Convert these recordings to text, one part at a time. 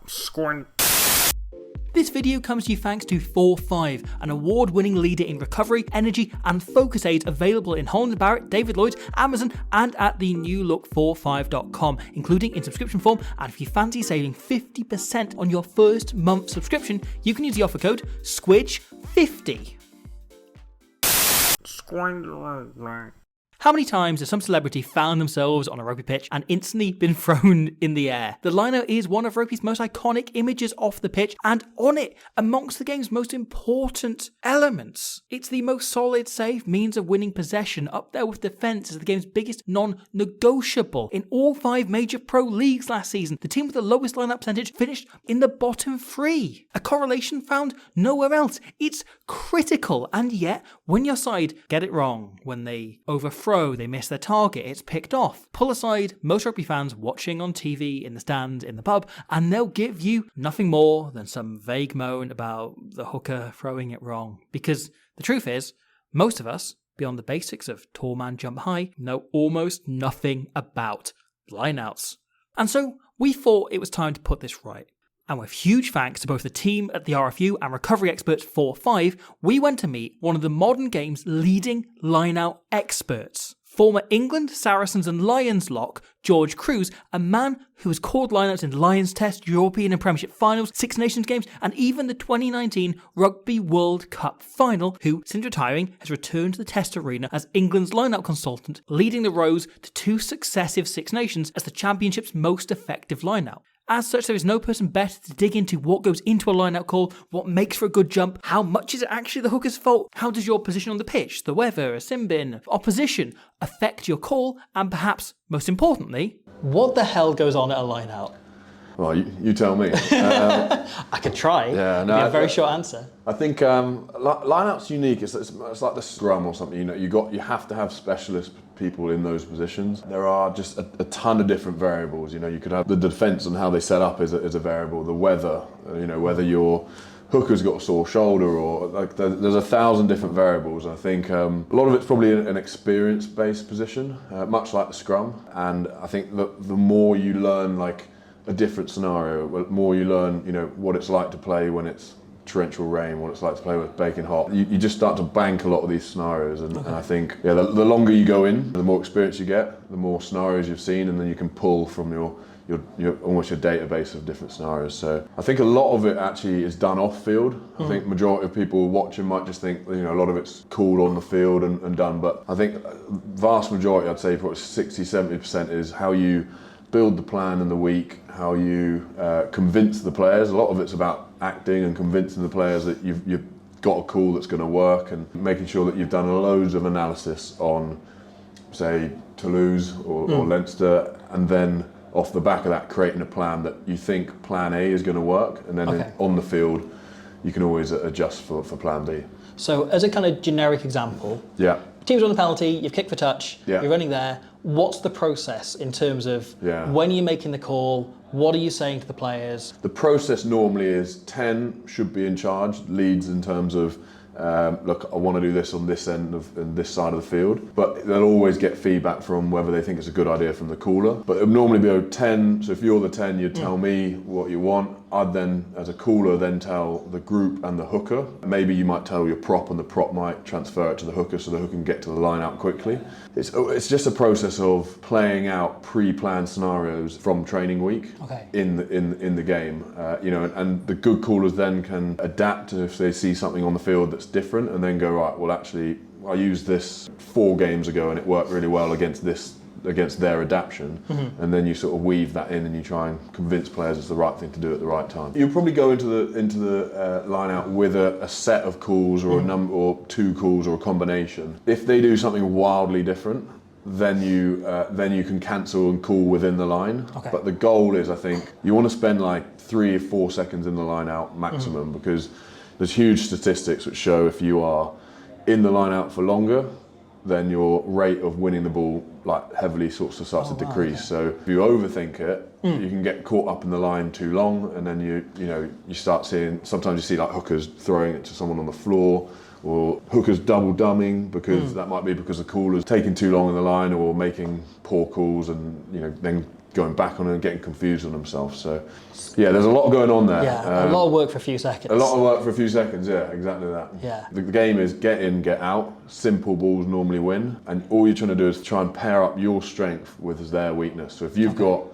Squint. This video comes to you thanks to 4-5, an award-winning leader in recovery, energy and focus aids available in Holland & Barrett, David Lloyd's, Amazon and at the new look 45.com, including in subscription form. And if you fancy saving 50% on your first month subscription, you can use the offer code SQUIDGE50. How many times has some celebrity found themselves on a rugby pitch and instantly been thrown in the air? The lineout is one of rugby's most iconic images off the pitch, and on it, amongst the game's most important elements. It's the most solid, safe means of winning possession, up there with defence as the game's biggest non-negotiable. In all 5 major pro leagues last season, the team with the lowest lineout percentage finished in the bottom 3. A correlation found nowhere else. It's critical, and yet, when your side get it wrong, when they overthrow, they miss their target, it's picked off. Pull aside most rugby fans watching on TV, in the stands, in the pub, and they'll give you nothing more than some vague moan about the hooker throwing it wrong. Because the truth is, most of us, beyond the basics of tall man jump high, know almost nothing about lineouts. And so we thought it was time to put this right. And with huge thanks to both the team at the RFU and recovery experts 4-5, we went to meet one of the modern game's leading lineout experts. Former England, Saracens and Lions lock, George Kruis, a man who has called lineouts in Lions Test, European and Premiership finals, Six Nations games, and even the 2019 Rugby World Cup final, who, since retiring, has returned to the Test arena as England's lineout consultant, leading the Rose to 2 successive Six Nations as the Championship's most effective lineout. As such, there is no person better to dig into what goes into a lineout call, what makes for a good jump, how much is it actually the hooker's fault, how does your position on the pitch, the weather, a sin bin, opposition affect your call, and perhaps, most importantly, what the hell goes on at a lineout? Well, you tell me. I could try. Yeah, no, a very short answer. I think lineout's unique. It's like the scrum or something. You know, you have to have specialist people in those positions. There are just a ton of different variables. You know, you could have the defence and how they set up is a variable. The weather. You know, whether your hooker's got a sore shoulder or like there's 1,000 different variables. I think a lot of it's probably an experience-based position, much like the scrum. And I think that the more you learn, like a different scenario, the more you learn, you know, what it's like to play when it's torrential rain, what it's like to play with baking hot. You just start to bank a lot of these scenarios, and I think the longer you go in, the more experience you get, the more scenarios you've seen, and then you can pull from your almost your database of different scenarios. So I think a lot of it actually is done off field. I think majority of people watching might just think, you know, a lot of it's cool on the field and done, but I think vast majority, I'd say probably 60-70% is how you build the plan in the week, how you convince the players. A lot of it's about acting and convincing the players that you've got a call that's going to work, and making sure that you've done loads of analysis on, say, Toulouse or Leinster, and then off the back of that creating a plan that you think plan A is going to work, and then on the field you can always adjust for plan B. So as a kind of generic example, team's on the penalty, you've kicked for touch, you're running there. What's the process in terms of when you're making the call? What are you saying to the players? The process normally is 10 should be in charge, leads in terms of, look, I want to do this on this end of this side of the field. But they'll always get feedback from whether they think it's a good idea from the caller. But it would normally be 10, so if you're the 10, you'd tell me what you want. I'd then, as a caller, then tell the group and the hooker. Maybe you might tell your prop, and the prop might transfer it to the hooker so the hooker can get to the line out quickly. It's just a process of playing out pre-planned scenarios from training week in the game. You know, and the good callers then can adapt if they see something on the field that's different, and then go, right, well actually I used this 4 games ago and it worked really well against their adaptation, and then you sort of weave that in and you try and convince players it's the right thing to do at the right time. You'll probably go into the line out with a set of calls or a number or 2 calls or a combination. If they do something wildly different, then you can cancel and call within the line. But the goal is, I think, you want to spend like 3 or 4 seconds in the line out maximum, because there's huge statistics which show if you are in the line out for longer, then your rate of winning the ball like heavily starts to decrease. So if you overthink it, you can get caught up in the line too long, and then you start seeing, sometimes you see like hookers throwing it to someone on the floor, or hookers double dumming, because that might be because the caller's taking too long in the line or making poor calls, and then going back on it and getting confused on themselves. So yeah, there's a lot going on there. Yeah, a lot of work for a few seconds. A lot of work for a few seconds, yeah, exactly that. Yeah. The game is get in, get out. Simple balls normally win, and all you're trying to do is try and pair up your strength with their weakness. So if you've got,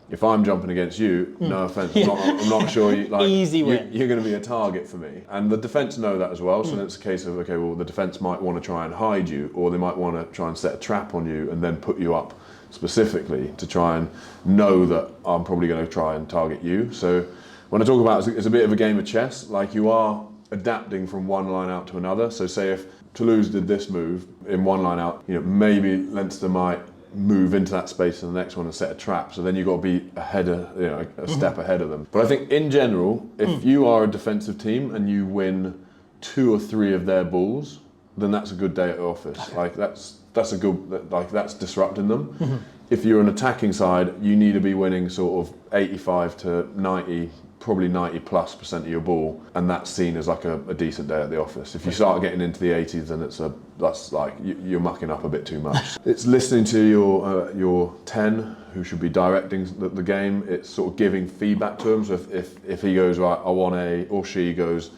if I'm jumping against you, no offense, I'm not sure Easy win. You're going to be a target for me. And the defence know that as well, so then it's a case of, okay, well, the defence might want to try and hide you, or they might want to try and set a trap on you and then put you up specifically to try and know that I'm probably going to try and target you. So when I talk about it's a bit of a game of chess, like you are adapting from one line out to another. So say if Toulouse did this move in one line out, maybe Leinster might move into that space in the next one and set a trap. So then you've got to be ahead of, a step ahead of them. But I think in general, if you are a defensive team and you win 2 or 3 of their balls, then that's a good day at the office. Okay. Like that's a good, like that's disrupting them. If you're an attacking side, you need to be winning sort of 85 to 90, probably 90+% of your ball, and that's seen as like a decent day at the office. If you start getting into the 80s, then that's like you're mucking up a bit too much. It's listening to your 10 who should be directing the game. It's sort of giving feedback to him. So if he goes, right, I want or she goes,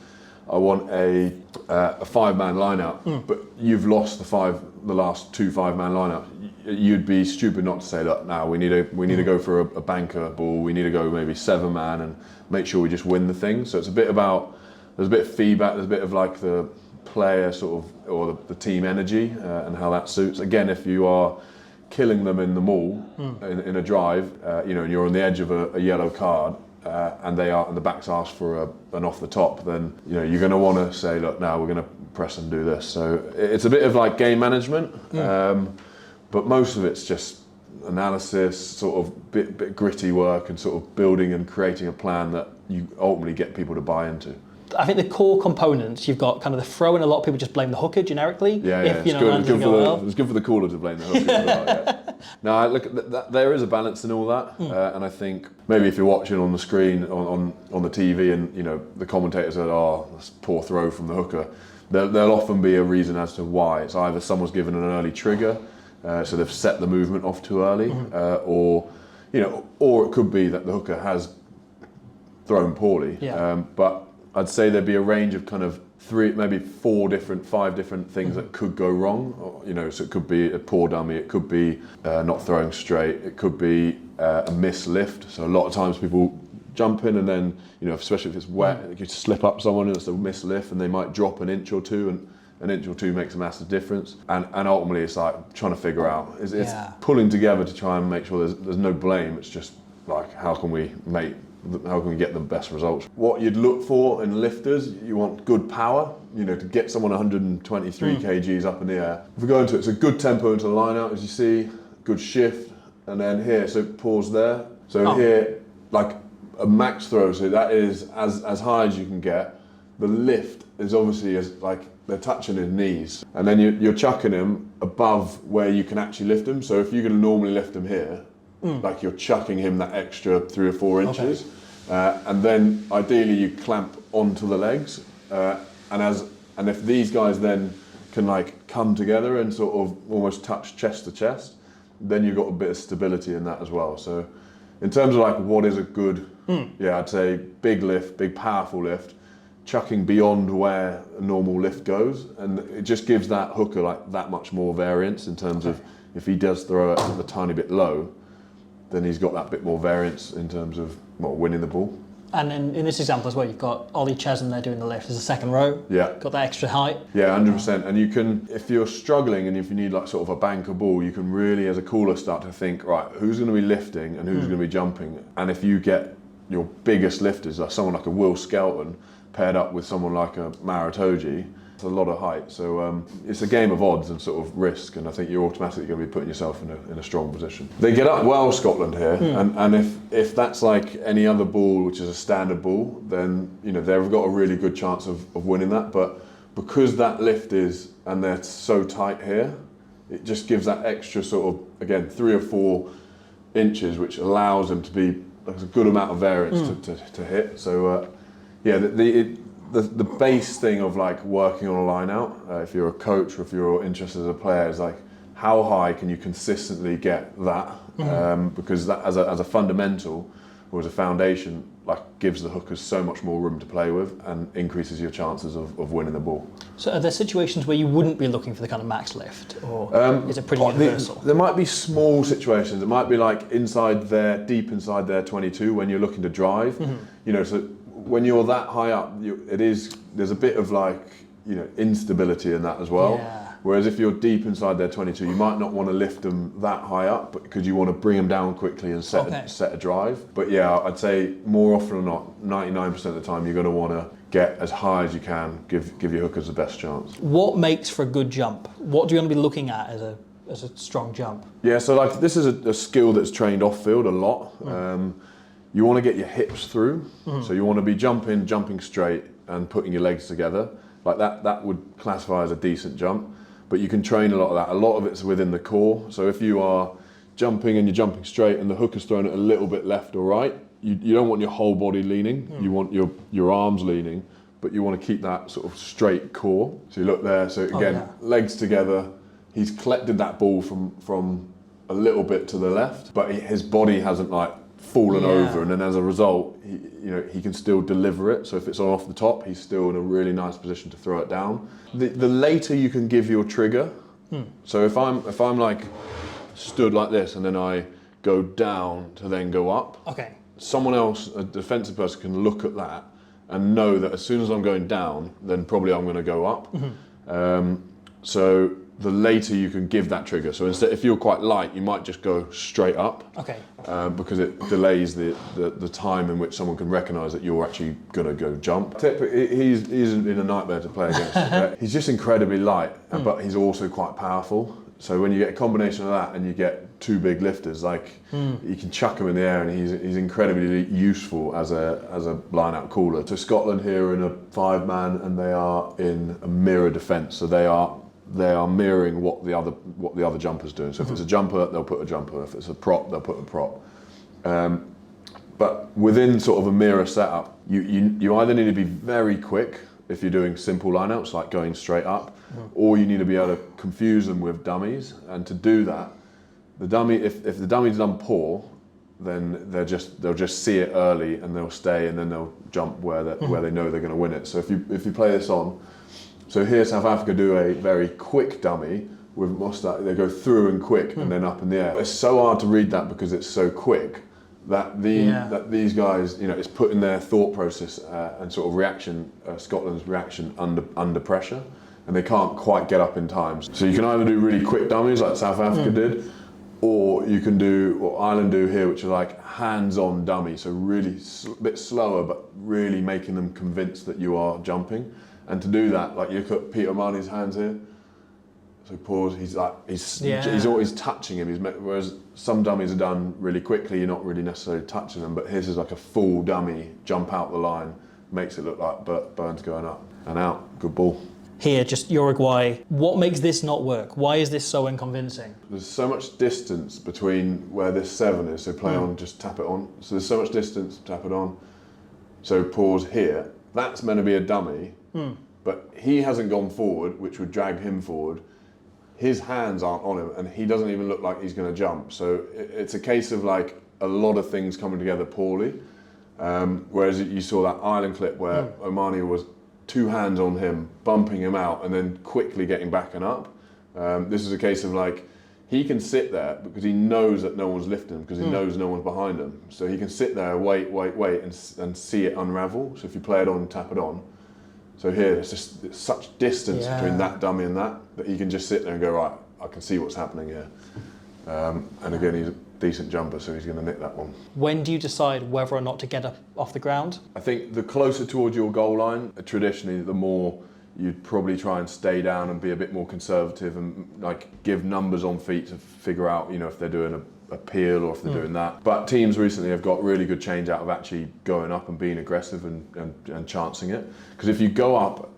I want a 5-man line-out, but you've lost the last 2 5-man line-out. You'd be stupid not to say that. Now we need to go for a banker ball. We need to go maybe 7-man and make sure we just win the thing. So it's a bit about, there's a bit of feedback. There's a bit of like the player sort of, or the team energy and how that suits. Again, if you are killing them in the maul in a drive, and you're on the edge of a yellow card. And the backs ask for an off the top, then you're going to want to say, look, now we're going to press and do this. So it's a bit of like game management, but most of it's just analysis, sort of bit gritty work, and sort of building and creating a plan that you ultimately get people to buy into. I think the core components, you've got kind of the throw, and a lot of people just blame the hooker generically. Yeah, it's good for the caller to blame the hooker as well. Yeah. Now, look, there is a balance in all that, and I think maybe if you're watching on the screen on the TV, and the commentators said, "Oh, that's a poor throw from the hooker," there'll often be a reason as to why. It's either someone's given an early trigger, so they've set the movement off too early, or it could be that the hooker has thrown poorly. Yeah. But I'd say there'd be a range of kind of 3, maybe 5 different things that could go wrong. So it could be a poor dummy, it could be not throwing straight, it could be a mislift. So a lot of times people jump in and then, especially if it's wet, you slip up someone and it's a mislift, and they might drop an inch or two, and an inch or two makes a massive difference. And ultimately it's like trying to figure out, it's pulling together to try and make sure there's no blame. It's just like, how can we get the best results? What you'd look for in lifters, you want good power, to get someone 123 kgs up in the air. If we go into it, it's a good tempo into the line out, as you see, good shift, and then here, so pause there. So here, like a max throw, so that is as high as you can get. The lift is obviously like they're touching his knees, and then you're chucking him above where you can actually lift him. So if you're going to normally lift him here, like you're chucking him that extra 3 or 4 inches, and then ideally you clamp onto the legs, and if these guys then can like come together and sort of almost touch chest to chest, then you've got a bit of stability in that as well. So in terms of like what is a good, I'd say big lift, big powerful lift, chucking beyond where a normal lift goes, and it just gives that hooker like that much more variance in terms of if he does throw it a tiny bit low, then he's got that bit more variance in terms of winning the ball. And in this example as well, you've got Ollie Chesney there doing the lift as a second row. Yeah. Got that extra height. Yeah, 100%. And you can, if you're struggling and if you need like sort of a banker ball, you can really, as a caller, start to think, right, who's going to be lifting and who's going to be jumping? And if you get your biggest lifters, like someone like a Will Skelton, paired up with someone like a Maritoji, it's a lot of height. So it's a game of odds and sort of risk, and I think you're automatically going to be putting yourself in a strong position. They get up well, Scotland here, and if that's like any other ball, which is a standard ball, then they've got a really good chance of winning that. But because that lift is, and they're so tight here, it just gives that extra sort of, again, 3 or 4 inches, which allows them to be like a good amount of variance to hit. So the base thing of like working on a line out, if you're a coach or if you're interested as a player, is like how high can you consistently get that? Because that as a fundamental or as a foundation, like gives the hookers so much more room to play with and increases your chances of winning the ball. So are there situations where you wouldn't be looking for the kind of max lift, or is it pretty universal? There might be small situations. It might be like deep inside their 22 when you're looking to drive. You know, so when you're that high up, there's a bit of like, you know, instability in that as well. Yeah. Whereas if you're deep inside their 22, you might not want to lift them that high up, but because you want to bring them down quickly and set a drive. But yeah, I'd say more often than not, 99% of the time, you're going to want to get as high as you can, give your hookers the best chance. What makes for a good jump? What do you want to be looking at as a strong jump? Yeah, so like this is a skill that's trained off field a lot. You want to get your hips through, so you want to be jumping straight and putting your legs together. Like that would classify as a decent jump. But you can train a lot of that. A lot of it's within the core. So if you are jumping and you're jumping straight and the hooker's thrown it a little bit left or right, you don't want your whole body leaning. You want your arms leaning, but you want to keep that sort of straight core. So you look there. So again, legs together. He's collected that ball from a little bit to the left, but his body hasn't like fallen over, and then as a result, he can still deliver it. So if it's on off the top, he's still in a really nice position to throw it down. The later you can give your trigger, so if I'm like stood like this and then I go down to then go up, someone else, a defensive person, can look at that and know that as soon as I'm going down, then probably I'm going to go up. So the later you can give that trigger. So instead, if you're quite light, you might just go straight up. Because it delays the time in which someone can recognise that you're actually going to go jump. He's been a nightmare to play against. He's just incredibly light, but he's also quite powerful. So when you get a combination of that and you get two big lifters, like you can chuck him in the air, and he's incredibly useful as a line-out cooler. So Scotland here are in a 5-man, and they are in a mirror defence. So they are mirroring what the other jumper's doing. So if it's a jumper, they'll put a jumper. If it's a prop, they'll put a prop. But within sort of a mirror setup, you either need to be very quick if you're doing simple lineouts, like going straight up, or you need to be able to confuse them with dummies. And to do that, if the dummy's done poor, then they'll just see it early and they'll stay, and then they'll jump where they know they're going to win it. So if you play this on. So here South Africa do a very quick dummy with Mostert. They go through and quick and then up in the air. It's so hard to read that because it's so quick that these guys, it's putting their thought process and sort of reaction, Scotland's reaction under pressure, and they can't quite get up in time. So you can either do really quick dummies like South Africa did, or you can do what Ireland do here, which are like hands-on dummies. So really a bit slower, but really making them convinced that you are jumping. And to do that, like you look at Peter Marnie's hands here. So pause. He's always touching him. Whereas some dummies are done really quickly. You're not really necessarily touching them. But his is like a full dummy, jump out the line, makes it look like Burns going up and out. Good ball. Here, just Uruguay. What makes this not work? Why is this so unconvincing? There's so much distance between where this 7 is. So play on, just tap it on. So there's so much distance. Tap it on. So pause here. That's meant to be a dummy. But he hasn't gone forward, which would drag him forward. His hands aren't on him, and he doesn't even look like he's going to jump. So it's a case of like a lot of things coming together poorly. Whereas you saw that Ireland clip where Omani was 2 hands on him, bumping him out, and then quickly getting back and up. This is a case of like, he can sit there because he knows that no one's lifting him, because he knows no one's behind him. So he can sit there, wait, and see it unravel. So if you play it on, tap it on. So here, it's such distance between that dummy and that he can just sit there and go, right, I can see what's happening here. And again, he's a decent jumper, so he's going to nick that one. When do you decide whether or not to get up off the ground? I think the closer towards your goal line, traditionally, the more you'd probably try and stay down and be a bit more conservative and like give numbers on feet to figure out, if they're doing a peel or if they're doing that. But teams recently have got really good change out of actually going up and being aggressive and chancing it. Because if you go up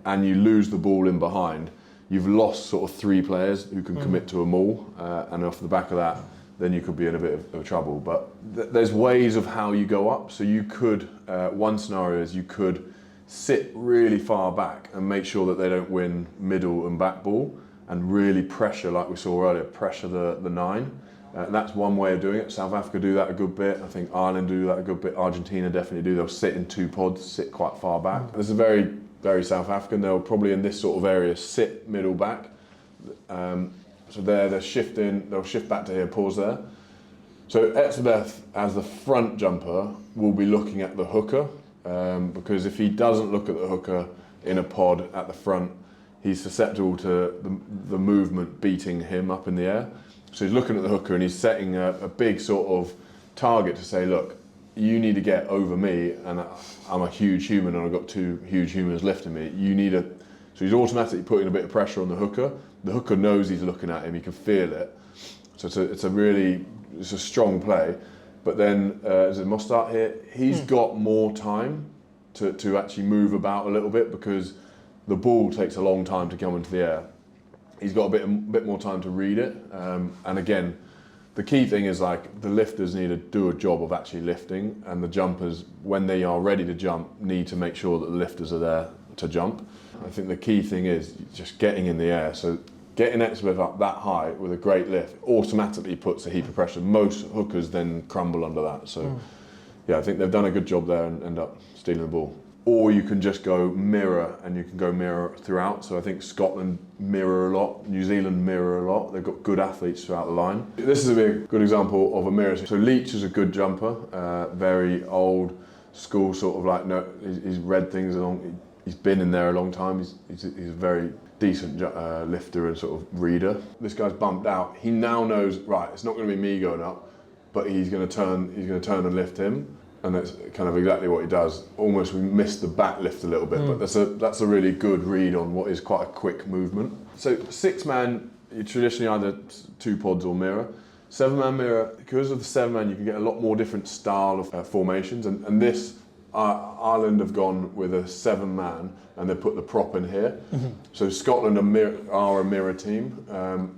and you lose the ball in behind, you've lost sort of 3 players who can commit to a maul, and off the back of that, then you could be in a bit of trouble. But there's ways of how you go up. So you could, one scenario is you could sit really far back and make sure that they don't win middle and back ball, and really pressure, like we saw earlier, pressure the 9. That's one way of doing it. South Africa do that a good bit. I think Ireland do that a good bit. Argentina definitely do. They'll sit in 2 pods, sit quite far back. This is very, very South African. They'll probably in this sort of area sit middle back. So they're shifting. They'll shift back to here, pause there. So Etzebeth, as the front jumper, will be looking at the hooker, because if he doesn't look at the hooker in a pod at the front, he's susceptible to the movement beating him up in the air. So he's looking at the hooker and he's setting a big sort of target to say, look, you need to get over me, and I'm a huge human and I've got 2 huge humans lifting me. So he's automatically putting a bit of pressure on the hooker. The hooker knows he's looking at him, he can feel it. So it's a strong play. But then, is it Mostart here? He's got more time to actually move about a little bit, because the ball takes a long time to come into the air. He's got a bit more time to read it. And again, the key thing is like the lifters need to do a job of actually lifting, and the jumpers, when they are ready to jump, need to make sure that the lifters are there to jump. I think the key thing is just getting in the air. So getting Etzebeth up that high with a great lift automatically puts a heap of pressure. Most hookers then crumble under that. So yeah, I think they've done a good job there and end up stealing the ball. Or you can just go mirror, and you can go mirror throughout. So I think Scotland mirror a lot, New Zealand mirror a lot. They've got good athletes throughout the line. This is a good example of a mirror. So Leach is a good jumper, very old school sort of like, no, he's read things along, he's been in there a long time. He's a very decent lifter and sort of reader. This guy's bumped out. He now knows, right, it's not going to be me going up, but he's going to turn and lift him. And that's kind of exactly what he does. Almost we missed the back lift a little bit, but that's a really good read on what is quite a quick movement. So 6-man, you traditionally either 2 pods or mirror. 7-man mirror, because of the 7-man, you can get a lot more different style of formations. And this, Ireland have gone with a 7-man, and they put the prop in here. So Scotland are a mirror team,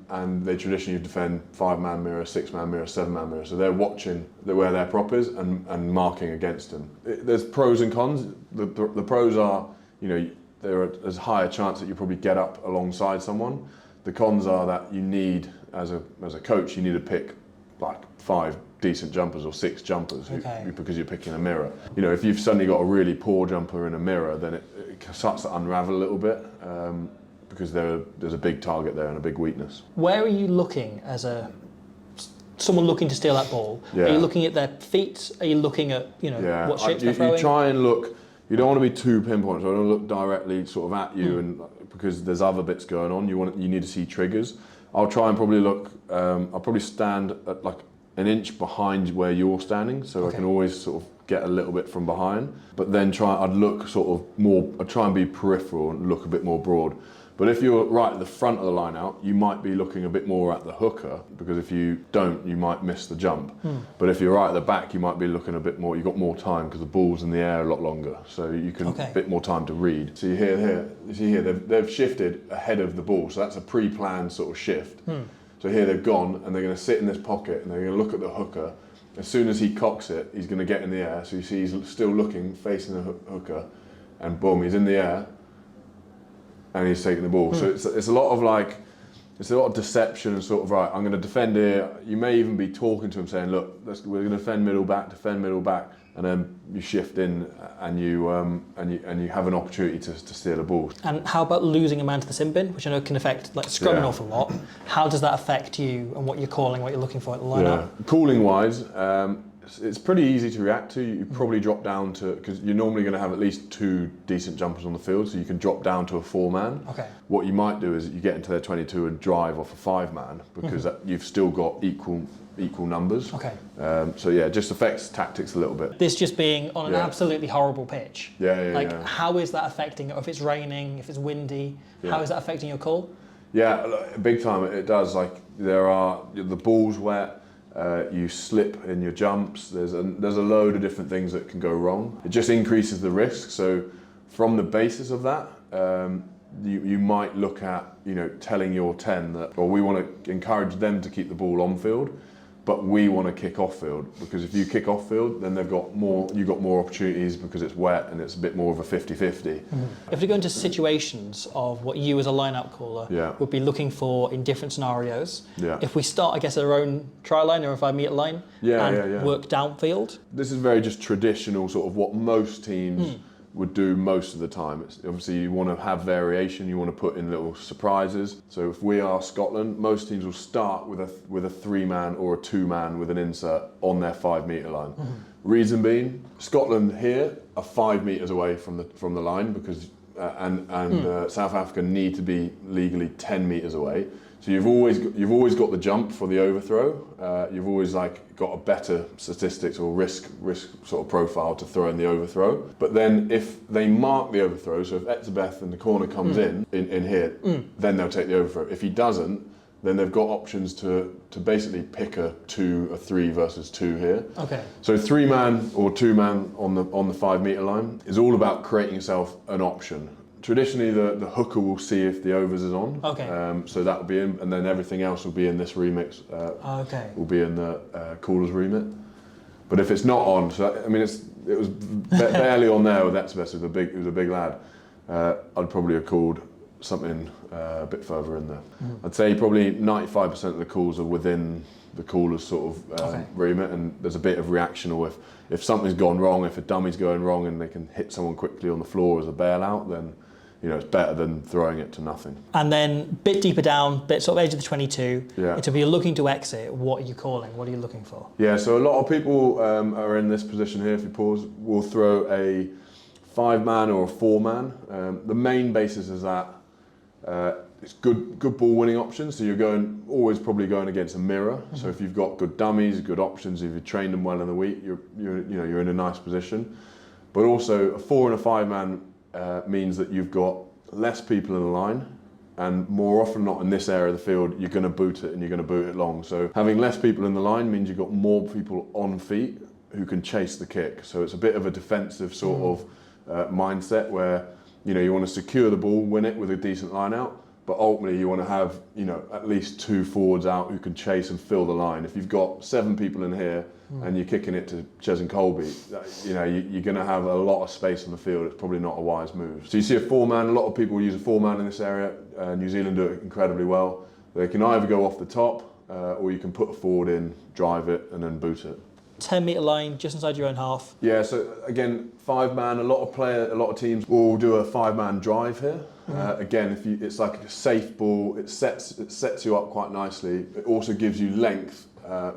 and they traditionally defend 5-man mirror, 6-man mirror, 7-man mirror. So they're watching where their prop is and marking against them. There's pros and cons. The pros are, there is higher chance that you probably get up alongside someone. The cons are that you need, as a coach, you need to pick like 5 decent jumpers or 6 jumpers because you're picking a mirror. If you've suddenly got a really poor jumper in a mirror, then it starts to unravel a little bit, because there's a big target there and a big weakness. Where are you looking as someone looking to steal that ball? Yeah. Are you looking at their feet? Are you looking at what shapes they're throwing? You try and look. You don't want to be too pinpoint. So I don't look directly sort of at you, and because there's other bits going on. You need to see triggers. I'll try and probably look. I'll probably stand at like an inch behind where you're standing, so I can always sort of get a little bit from behind. But then I'd look sort of more. I'd try and be peripheral and look a bit more broad. But if you're right at the front of the line out, you might be looking a bit more at the hooker, because if you don't, you might miss the jump. But if you're right at the back, you might be looking a bit more, you've got more time because the ball's in the air a lot longer. So you can a bit more time to read. So you see here, they've shifted ahead of the ball. So that's a pre-planned sort of shift. So here they've gone and they're going to sit in this pocket and they're going to look at the hooker. As soon as he cocks it, he's going to get in the air. So you see he's still looking, facing the hooker, and boom, he's in the air. And he's taking the ball. So it's a lot of deception and sort of, right, I'm going to defend here. You may even be talking to him saying, look, we're going to defend middle back, and then you shift in and you have an opportunity to steal a ball. And how about losing a man to the sin bin, which I know can affect like scrum an awful lot? How does that affect you and what you're calling, what you're looking for at the line-up? Calling wise, it's pretty easy to react to. You probably drop down to, because you're normally going to have at least 2 decent jumpers on the field, so you can drop down to a 4-man. What you might do is you get into their 22 and drive off a 5-man, because you've still got equal numbers. So yeah, it just affects tactics a little bit. This just being on an absolutely horrible pitch. How is that affecting, if it's raining, if it's windy, how is that affecting your call? Yeah, big time it does. Like the ball's wet. You slip in your jumps. There's a load of different things that can go wrong. It just increases the risk. So from the basis of that, you might look at telling your 10 that, well, we want to encourage them to keep the ball on field, but we want to kick off field, because if you kick off field, then you've got more opportunities because it's wet and it's a bit more of a 50-50. If we go into situations of what you as a line-out caller would be looking for in different scenarios, if we start, I guess, at our own try line or a 5 metre line and work downfield. This is very just traditional, sort of what most teams would do most of the time. It's, obviously you want to have variation, you want to put in little surprises. So if we are Scotland, most teams will start with a 3-man or a 2-man with an insert on their 5 metre line. Reason being, Scotland here are 5 metres away from the line, because South Africa need to be legally 10 metres away. So you've always got the jump for the overthrow. You've always got a better statistics or risk sort of profile to throw in the overthrow. But then if they mark the overthrow, so if Etzebeth in the corner comes in here, then they'll take the overthrow. If he doesn't, then they've got options to basically pick a 2, a 3 versus 2 here. Okay. So 3-man or 2-man on the 5 metre line is all about creating yourself an option. Traditionally, the hooker will see if the overs is on. Okay. So that will be in, and then everything else will be in this remix. Will be in the caller's remit. But if it's not on, so I mean, it was barely on there with Etzebeth. It was a big lad. I'd probably have called something a bit further in there. I'd say probably 95% of the calls are within the caller's sort of remit, and there's a bit of reaction, or if something's gone wrong, if a dummy's going wrong and they can hit someone quickly on the floor as a bailout, then it's better than throwing it to nothing. And then a bit deeper down, bit sort of edge of the 22, if you're looking to exit, what are you calling? What are you looking for? Yeah, so a lot of people are in this position here, if you pause, will throw a 5-man or a 4-man. The main basis is that it's good ball winning options, so you're always probably going against a mirror. So if you've got good dummies, good options, if you train them well in the week, you're in a nice position. But also a 4 and a 5-man means that you've got less people in the line, and more often than not in this area of the field, you're going to boot it and you're going to boot it long. So having less people in the line means you've got more people on feet who can chase the kick. So it's a bit of a defensive sort of mindset where you want to secure the ball, win it with a decent line out, but ultimately you want to have at least 2 forwards out who can chase and fill the line. If you've got 7 people in here and you're kicking it to Ches and Colby, you're going to have a lot of space on the field. It's probably not a wise move. So you see a 4-man, a lot of people use a 4-man in this area. New Zealand do it incredibly well. They can either go off the top or you can put a forward in, drive it and then boot it. 10 metre line just inside your own half. Yeah, so again, 5-man, a lot of teams will do a 5-man drive here. Again, it's like a safe ball, it sets you up quite nicely. It also gives you length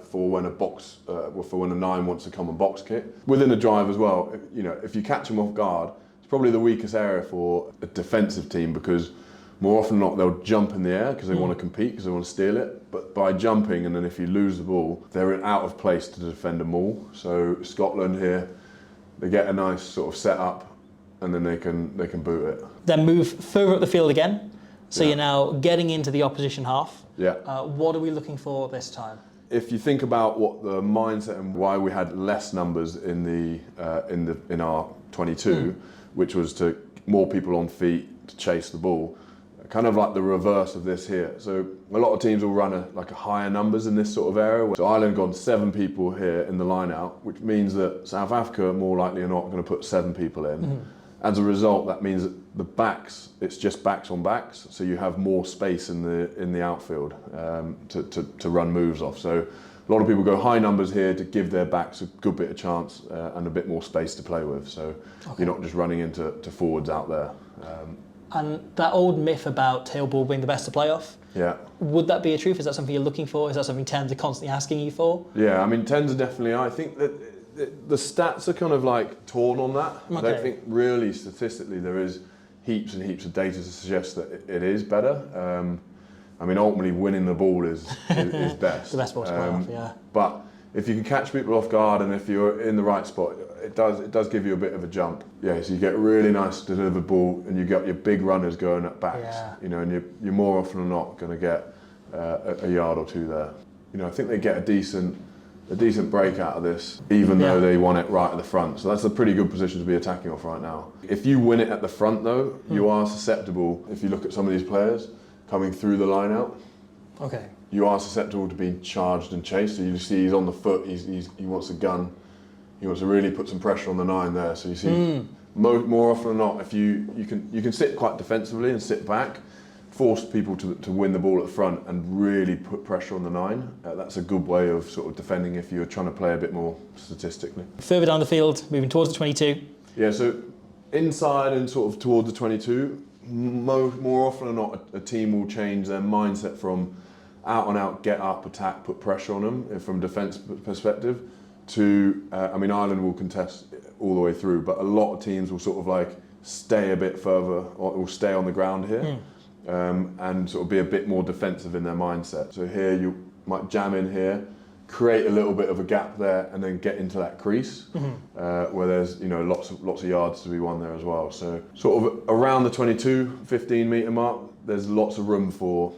for when a 9 wants to come and box kick. Within a drive as well, if you catch them off guard, it's probably the weakest area for a defensive team, because more often than not they'll jump in the air because they want to compete, because they want to steal it. But by jumping, and then if you lose the ball, they're out of place to defend a maul. So Scotland here, they get a nice sort of set up, and then they can boot it. Then move further up the field again. So you're now getting into the opposition half. Yeah. What are we looking for this time? If you think about what the mindset and why we had less numbers in our 22, which was to more people on feet to chase the ball, kind of like the reverse of this here. So a lot of teams will run a higher numbers in this sort of area. So Ireland gone 7 people here in the line out, which means that South Africa more likely are not going to put 7 people in. As a result, that means that the backs, it's just backs on backs, so you have more space in the outfield to run moves off. So a lot of people go high numbers here to give their backs a good bit of chance and a bit more space to play with. So you're not just running into forwards out there. And that old myth about tail ball being the best to play off, would that be a truth? Is that something you're looking for? Is that something 10s are constantly asking you for? Yeah, I mean 10s are definitely, I think that the stats are kind of torn on that. I don't think really statistically there is heaps and heaps of data to suggest that it is better. I mean, ultimately winning the ball is best. The best ball to play off, yeah. But if you can catch people off guard and if you're in the right spot, it does give you a bit of a jump. Yeah, so you get a really nice delivered ball and you get your big runners going at backs. Yeah. And you're more often than not going to get a yard or 2 there. I think they get a decent break out of this, even though they won it right at the front. So that's a pretty good position to be attacking off right now. If you win it at the front though, you are susceptible, if you look at some of these players coming through the line out, Okay. You are susceptible to being charged and chased. So you see he's on the foot, he wants a gun. He wants to really put some pressure on the 9 there. So you see, more often than not, if you can sit quite defensively and sit back, force people to win the ball at the front and really put pressure on the 9. That's a good way of sort of defending if you're trying to play a bit more statistically. Further down the field, moving towards the 22. Yeah, so inside and sort of towards the 22, more often than not, a team will change their mindset from out and out, get up, attack, put pressure on them from a defence perspective to, Ireland will contest all the way through, but a lot of teams will sort of like stay a bit further or stay on the ground here. And sort of be a bit more defensive in their mindset. So here you might jam in here, create a little bit of a gap there, and then get into that crease where there's lots of yards to be won there as well. So sort of around the 22, 15 metre mark, there's lots of room for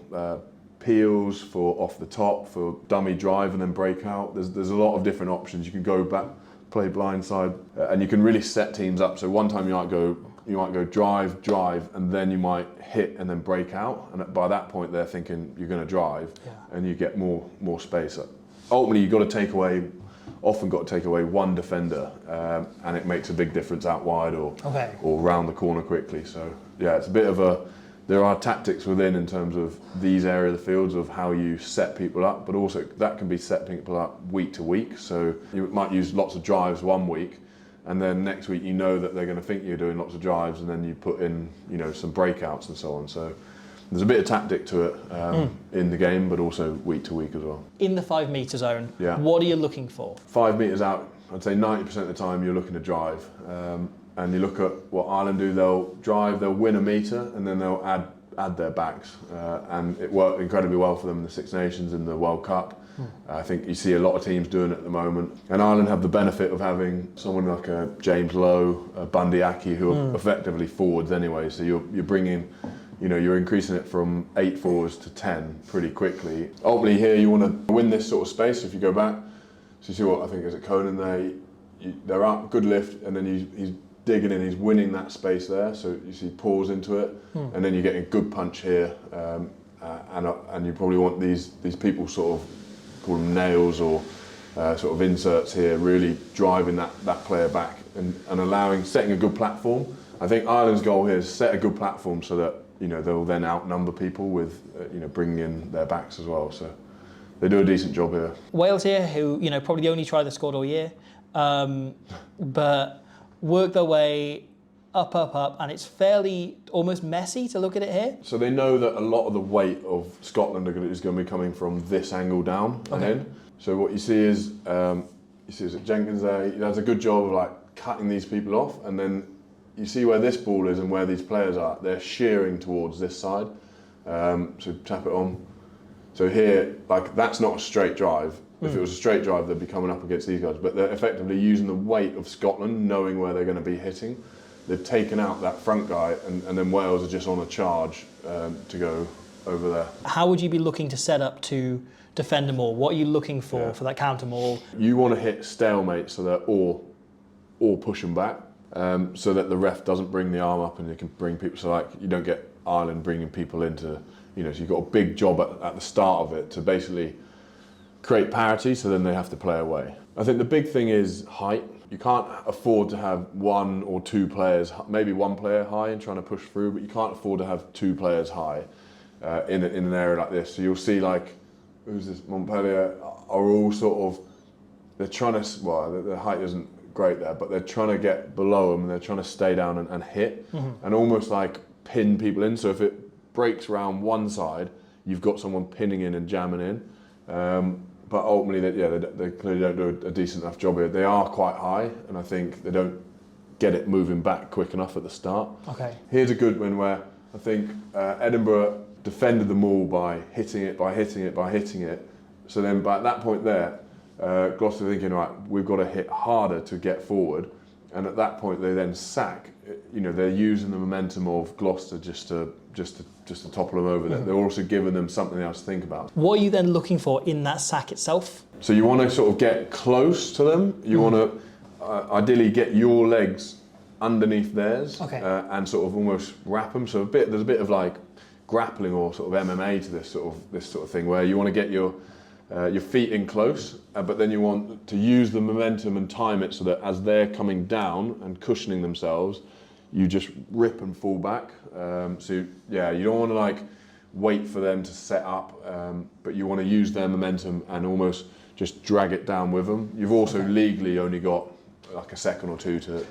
peels, for off the top, for dummy drive and then break out. There's a lot of different options. You can go back, play blindside, and you can really set teams up. So one time you might go drive, and then you might hit and then break out. And by that point, they're thinking you're going to drive, and you get more space. Ultimately, you've got to often got to take away one defender, and it makes a big difference out wide or round the corner quickly. So yeah, it's a bit of there are tactics within in terms of these area of the fields of how you set people up, but also that can be set people up week to week. So you might use lots of drives one week, and then next week that they're going to think you're doing lots of drives, and then you put in some breakouts and so on. So there's a bit of tactic to it in the game, but also week to week as well. In the 5 metre zone, what are you looking for? 5 metres out, I'd say 90% of the time you're looking to drive. And you look at what Ireland do, they'll drive, they'll win a metre, and then they'll add their backs. And it worked incredibly well for them in the Six Nations in the World Cup. I think you see a lot of teams doing it at the moment. And Ireland have the benefit of having someone like a James Lowe, a Bundy Aki, who are effectively forwards anyway. So you're bringing, you're increasing it from 8 forwards to 10 pretty quickly. Ultimately here you want to win this sort of space. If you go back, so you see what I think is at Conan there, they're up, good lift, and then he's digging in, he's winning that space there. So you see pause into it, and then you're getting a good punch here. And you probably want these people sort of, call them nails or sort of inserts here, really driving that player back and setting a good platform. I think Ireland's goal here is set a good platform so that they'll then outnumber people with bringing in their backs as well. So they do a decent job here. Wales here, who probably the only try they've scored all year, but work their way up, and it's fairly almost messy to look at it here. So they know that a lot of the weight of Scotland is going to be coming from this angle down and in. So what you see is that Jenkins there, he does a good job of like cutting these people off, and then you see where this ball is and where these players are. They're shearing towards this side. So tap it on. So here, like that's not a straight drive. If it was a straight drive, they'd be coming up against these guys. But they're effectively using the weight of Scotland, knowing where they're going to be hitting. They've taken out that front guy, and then Wales are just on a charge to go over there. How would you be looking to set up to defend a maul? What are you looking for that counter maul? You want to hit stalemate so that or push them back, so that the ref doesn't bring the arm up and you can bring people. So like you don't get Ireland bringing people into, so you've got a big job at the start of it to basically create parity, so then they have to play away. I think the big thing is height. You can't afford to have 1 or 2 players, maybe 1 player high and trying to push through, but you can't afford to have 2 players high in an area like this. So you'll see like, who's this, Montpellier, are all sort of, they're trying to, well, the height isn't great there, but they're trying to get below them and they're trying to stay down and hit and almost like pin people in. So if it breaks around one side, you've got someone pinning in and jamming in. But ultimately, they clearly don't do a decent enough job here. They are quite high, and I think they don't get it moving back quick enough at the start. Here's a good one where I think Edinburgh defended the maul by hitting it. So then by that point there, Gloucester thinking, right, we've got to hit harder to get forward. And at that point, they then sack. They're using the momentum of Gloucester just to topple them over. They're also giving them something else to think about. What are you then looking for in that sack itself? So you want to sort of get close to them. You want to ideally get your legs underneath theirs and sort of almost wrap them. So there's a bit of like grappling or sort of MMA to this sort of thing, where you want to get your feet in close, but then you want to use the momentum and time it so that as they're coming down and cushioning themselves, you just rip and fall back. So yeah, you don't want to like wait for them to set up, but you want to use their momentum and almost just drag it down with them. You've also legally only got like a second or two to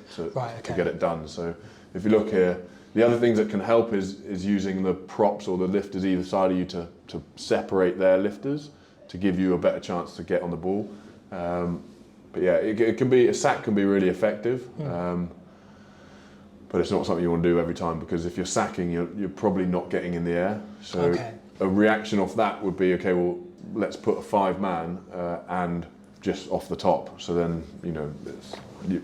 get it done. So if you look here, the other things that can help is using the props or the lifters either side of you to separate their lifters to give you a better chance to get on the ball. But yeah, a sack can be really effective. But it's not something you want to do every time, because if you're sacking, you're probably not getting in the air. So a reaction off that would be, okay, well, let's put a 5-man and just off the top. So then,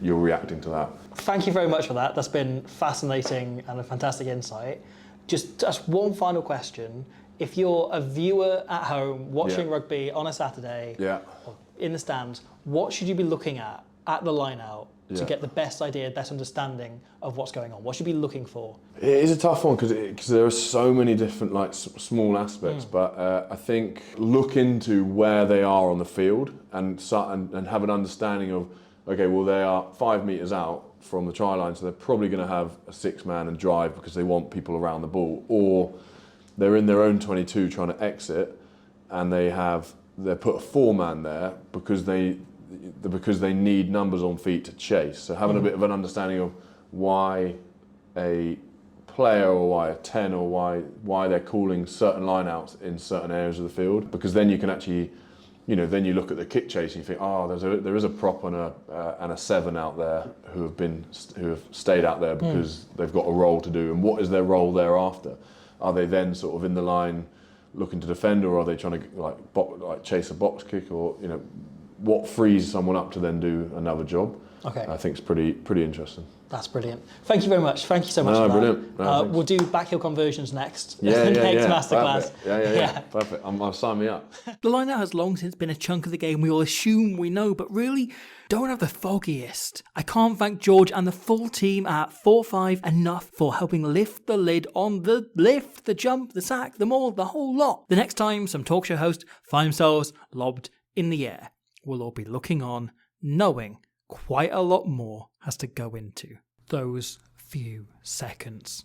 you're reacting to that. Thank you very much for that. That's been fascinating and a fantastic insight. Just one final question. If you're a viewer at home watching rugby on a Saturday or in the stands, what should you be looking at the line-out to get the best idea, best understanding of what's going on? What should you be looking for? It is a tough one because there are so many different small aspects, but I think look into where they are on the field and have an understanding of, okay, well, they are 5 metres out from the try line, so they're probably going to have a 6-man and drive because they want people around the ball, or they're in their own 22 trying to exit and they put a 4-man there because they need numbers on feet to chase. So having a bit of an understanding of why a player or why a 10 or why they're calling certain lineouts in certain areas of the field, because then you can actually, then you look at the kick chase and you think, there is a prop and a 7 out there who have stayed out there because they've got a role to do, and what is their role thereafter? Are they then sort of in the line looking to defend, or are they trying to chase a box kick, or what frees someone up to then do another job? Okay, I think it's pretty interesting. That's brilliant. Thank you very much. Thank you so much for that. Brilliant. We'll do backheel conversions next. Next masterclass. Perfect. Yeah. Perfect. I'll sign me up. The line-out has long since been a chunk of the game we all assume we know, but really don't have the foggiest. I can't thank George and the full team at 4-5 enough for helping lift the lid on the lift, the jump, the sack, the maul, the whole lot. The next time some talk show host find themselves lobbed in the air, we'll all be looking on, knowing quite a lot more has to go into those few seconds.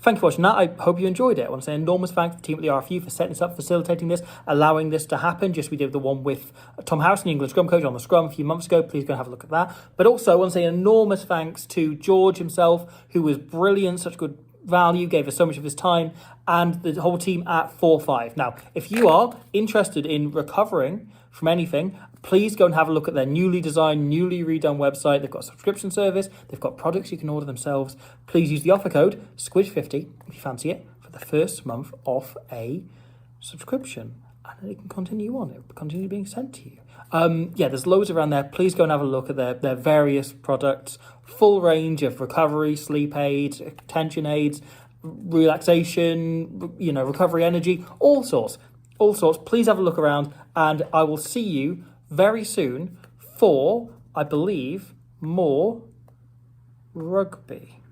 Thank you for watching that. I hope you enjoyed it. I want to say enormous thanks to the team at the RFU for setting this up, facilitating this, allowing this to happen. Just we did the one with Tom Harrison, the England scrum coach, on the scrum a few months ago. Please go and have a look at that. But also I want to say enormous thanks to George himself, who was brilliant, such good value, gave us so much of his time, and the whole team at 4-5. Now, if you are interested in recovering from anything, please go and have a look at their newly designed, newly redone website. They've got a subscription service. They've got products you can order themselves. Please use the offer code SQUID50 if you fancy it for the first month off a subscription. And then it can continue on. It will continue being sent to you. There's loads around there. Please go and have a look at their various products. Full range of recovery, sleep aids, tension aids, relaxation, recovery energy, all sorts. Please have a look around, and I will see you very soon for, I believe, more rugby.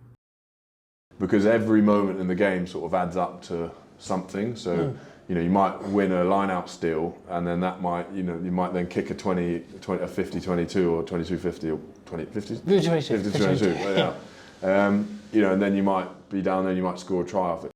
Because every moment in the game sort of adds up to something. So, you might win a line-out steal, and then that might, you might then kick a 50-22 or 22-50 or 20-50? 50-22. Yeah. And then you might be down there and you might score a try off it.